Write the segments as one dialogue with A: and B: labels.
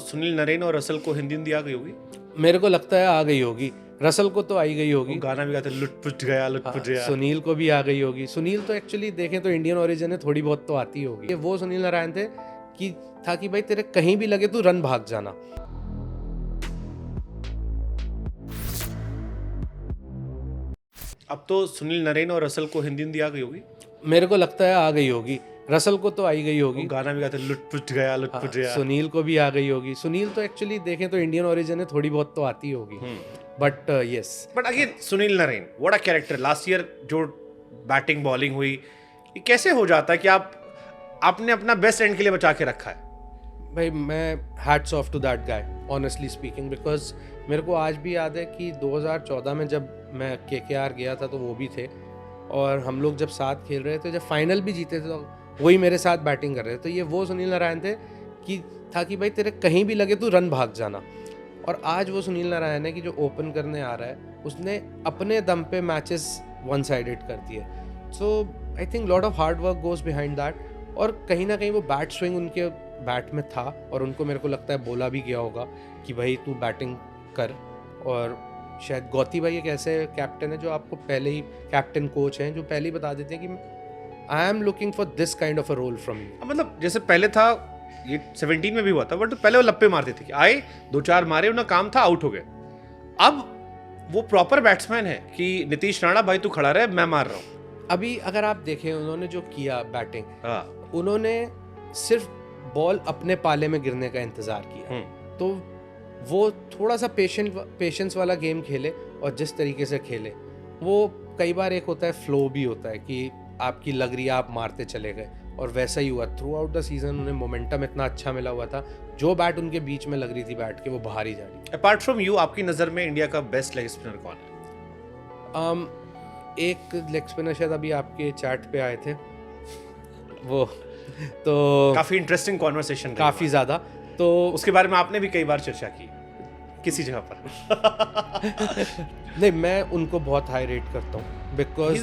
A: सुनील नरेन और रसल को हिंदी आ गई होगी।
B: मेरे को लगता है आ गई होगी। रसल को तो आई गई होगी,
A: वो गाना भी गाते लुटपुट गया लुटपुट गया।
B: सुनील को भी आ गई होगी। सुनील तो एक्चुअली देखें तो इंडियन ओरिजिन है, थोड़ी बहुत तो आती होगी। ये वो सुनील नारायण थे कि था कि भाई तेरे कहीं भी लगे तू रन भाग जाना।
A: अब तो सुनील नरेन और रसल को हिंदी आ गई होगी।
B: मेरे को लगता है आ गई होगी। रसल को तो आई गई
A: वो
B: होगी,
A: गाना भी गाते लुटपुट गया लुटपुट गया।
B: सुनील को भी आ गई होगी। सुनील तो एक्चुअली देखें तो इंडियन ओरिजिन है, थोड़ी बहुत तो आती होगी। But yes,
A: but again Sunil Narine what a character. Last year जो बैटिंग बॉलिंग हुई, ये कैसे हो जाता है कि आपने अपना बेस्ट एंड के लिए बचा के रखा है।
B: भाई मैं hats off to that guy honestly speaking, because मेरे को आज भी याद है कि 2014 में जब मैं केकेआर गया था तो वो भी थे और हम लोग जब साथ खेल रहे थे, जब फाइनल भी जीते थे तो वही मेरे साथ बैटिंग कर रहे थे। तो ये वो सुनील नारायण थे कि था कि भाई तेरे कहीं भी लगे तू रन भाग जाना। और आज वो सुनील नारायण है कि जो ओपन करने आ रहा है, उसने अपने दम पे मैचेस वन साइडेड कर दिए। So I think lot of hard work goes behind that. और कहीं ना कहीं वो बैट स्विंग उनके बैट में था और उनको मेरे को लगता है बोला भी गया होगा कि भाई तू बैटिंग कर। और शायद गौती भाई एक ऐसे कैप्टन है जो आपको पहले ही, कैप्टन कोच हैं जो पहले ही बता देते हैं कि I am looking for this kind of a role from you.
A: मतलब जैसे पहले था, ये 17 में भी हुआ था, बट पहले वो लप्पे मारते थे कि आए 2-4 मारे, उनका काम था, आउट हो गए। अब वो प्रॉपर बैट्समैन है कि नीतीश राणा भाई तू खड़ा रहे, मैं मार रहा हूँ।
B: अभी अगर आप देखें उन्होंने जो किया बैटिंग,
A: हाँ,
B: उन्होंने सिर्फ बॉल अपने पाले में गिरने का इंतजार किया। तो वो थोड़ा सा पेशेंस वाला गेम खेले और जिस तरीके से खेले, वो कई बार एक होता है फ्लो भी होता है कि आपकी लग रही है आप मारते चले गए, और वैसा ही हुआ थ्रू आउट द सीजन। उन्हें मोमेंटम इतना अच्छा मिला हुआ था, जो बैट उनके बीच में लग रही थी बैट के, वो बाहर ही जा रही थी।
A: अपार्ट फ्रॉम यू, आपकी नज़र में इंडिया का बेस्ट लेग स्पिनर कौन है?
B: एक लेग स्पिनर शायद अभी आपके चैट पे आए थे वो, तो
A: काफ़ी इंटरेस्टिंग कॉन्वर्सेशन,
B: काफ़ी ज़्यादा, तो
A: उसके बारे में आपने भी कई बार चर्चा की किसी जगह पर।
B: नहीं, मैं उनको बहुत हाई रेट करता हूँ because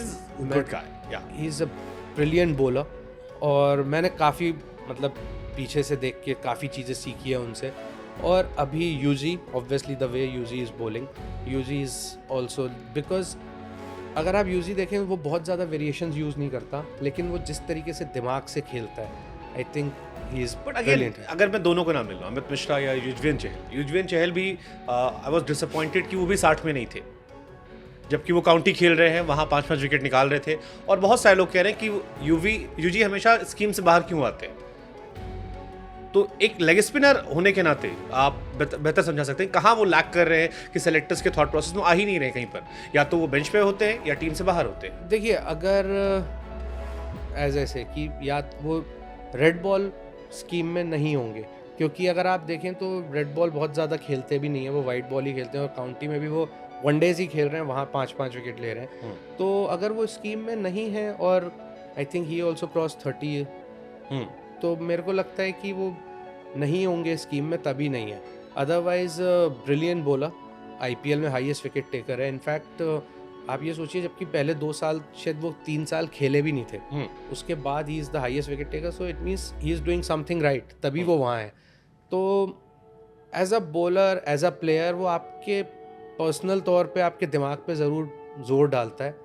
B: he is a brilliant bowler. और मैंने काफ़ी मतलब पीछे से देख के काफ़ी चीज़ें सीखी है उनसे। और अभी Yuzi, obviously the way Yuzi is bowling, Yuzi is also, because अगर आप यूजी देखें वो बहुत ज़्यादा वेरिएशंस यूज़ नहीं करता, लेकिन वो जिस तरीके से दिमाग से खेलता है, I think he is brilliant.
A: अगर मैं दोनों को ना मिल रहा, अमित मिश्रा या युजवेंद्र चहल भी, आई वाज डिसअपॉइंटेड कि वो भी 60 में नहीं थे, जबकि वो काउंटी खेल रहे हैं, वहाँ 5-5 विकेट निकाल रहे थे। और बहुत सारे लोग कह रहे हैं कि यूजी हमेशा स्कीम से बाहर क्यों आते हैं। तो एक लेग स्पिनर होने के नाते आप बेहतर समझा सकते हैं कहाँ वो लैक कर रहे हैं कि सेलेक्टर्स के थॉट प्रोसेस में आ ही नहीं रहे कहीं पर, या तो वो बेंच पे होते हैं या टीम से बाहर होते हैं।
B: देखिए, अगर एज ऐसे कि या वो रेड बॉल स्कीम में नहीं होंगे, क्योंकि अगर आप देखें तो रेड बॉल बहुत ज़्यादा खेलते भी नहीं है, वो वाइट बॉल ही खेलते हैं। और काउंटी में भी वो वनडेज ही खेल रहे हैं, वहाँ 5-5 विकेट ले रहे हैं। तो अगर वो स्कीम में नहीं है, और I think he also cross 30 है, तो मेरे को लगता है कि वो नहीं होंगे स्कीम में, तभी नहीं है। अदरवाइज ब्रिलियंट बॉलर, आईपीएल में हाईएस्ट विकेट टेकर है। इनफैक्ट आप ये सोचिए, जबकि पहले 2 साल शायद वो 3 साल खेले भी नहीं थे, उसके बाद he is the highest wicket taker. So it means he is doing something right, तभी वो वहाँ है। तो as a bowler, as a player, वो आपके पर्सनल तौर पे आपके दिमाग पे ज़रूर जोर डालता है,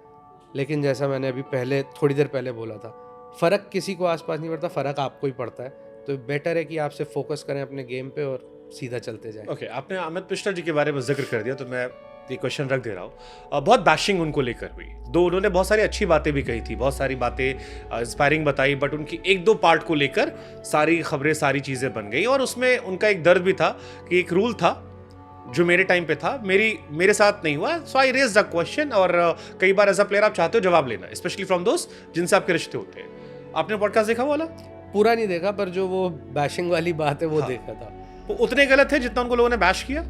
B: लेकिन जैसा मैंने अभी पहले थोड़ी देर पहले बोला था, फ़र्क किसी को आसपास नहीं पड़ता, फ़र्क आपको ही पड़ता है। तो बेटर है कि आप सिर्फ फोकस करें अपने गेम पे और सीधा चलते जाएं।
A: ओके, आपने अमित मिश्रा जी के बारे में जिक्र कर दिया, तो मैं ये क्वेश्चन रख दे रहा हूँ। बहुत बैशिंग उनको लेकर हुई, दो उन्होंने बहुत सारी अच्छी बातें भी कही थी, बहुत सारी बातें इंस्पायरिंग बताई, बट उनकी 1-2 पार्ट को लेकर सारी खबरें, सारी चीज़ें बन गई। और उसमें उनका एक दर्द भी था कि एक रूल था जो मेरे टाइम पे था, मेरे साथ नहीं हुआ। सो आई रेज द क्वेश्चन। और कई बार एज अ प्लेयर आप चाहते हो जवाब लेना, स्पेशली फ्रॉम दोस्त जिनसे आपके रिश्ते होते हैं। आपने पॉडकास्ट देखा वाला?
B: पूरा नहीं देखा, पर जो वो बैशिंग वाली बात है वो देखा था।
A: वो उतने गलत थे जितना उनको लोगों ने बैश किया।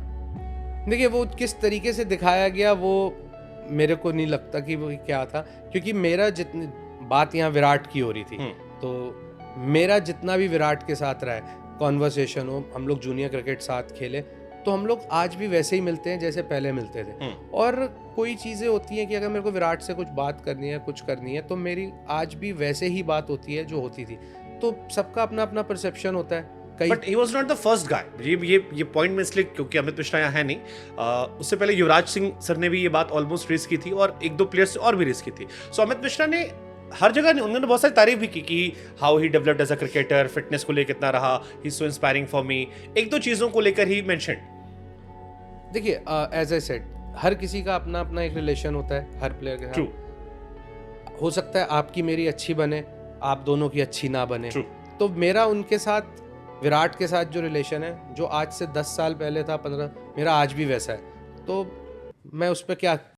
B: देखिए, वो किस तरीके से दिखाया गया वो मेरे को नहीं लगता कि वो क्या था, क्योंकि मेरा जितनी बात यहाँ विराट की हो रही थी, तो मेरा जितना भी विराट के साथ रहा है कॉन्वर्सेशन हो, हम लोग जूनियर क्रिकेट साथ खेले, तो हम लोग आज भी वैसे ही मिलते हैं जैसे पहले मिलते थे। और कोई चीज़ें होती हैं कि अगर मेरे को विराट से कुछ बात करनी है, कुछ करनी है, तो मेरी आज भी वैसे ही बात होती है जो होती थी। तो सबका अपना अपना परसेप्शन होता है। कई
A: but he was not the first guy. ये पॉइंट में इसलिए, क्योंकि अमित मिश्रा यहाँ है नहीं, उससे पहले युवराज सिंह सर ने भी ये बात ऑलमोस्ट रेस की थी और एक दो प्लेयर्स और भी रेस की थी। सो अमित मिश्रा ने हर जगह उन्होंने बहुत सारी तारीफ भी की कि how he developed as a cricketer, fitness को लेकर कितना रहा, ही सो इंस्पायरिंग फॉर मी। एक दो चीजों को लेकर ही मेंशन।
B: देखिए, एज आई सेड, हर किसी का अपना अपना एक रिलेशन होता है हर प्लेयर के
A: ट्रू
B: साथ। हो सकता है आपकी मेरी अच्छी बने, आप दोनों की अच्छी ना बने।
A: ट्रू।
B: तो मेरा उनके साथ, विराट के साथ जो रिलेशन है, जो आज से 10 साल पहले था, 15, मेरा आज भी वैसा है। तो मैं उस पर क्या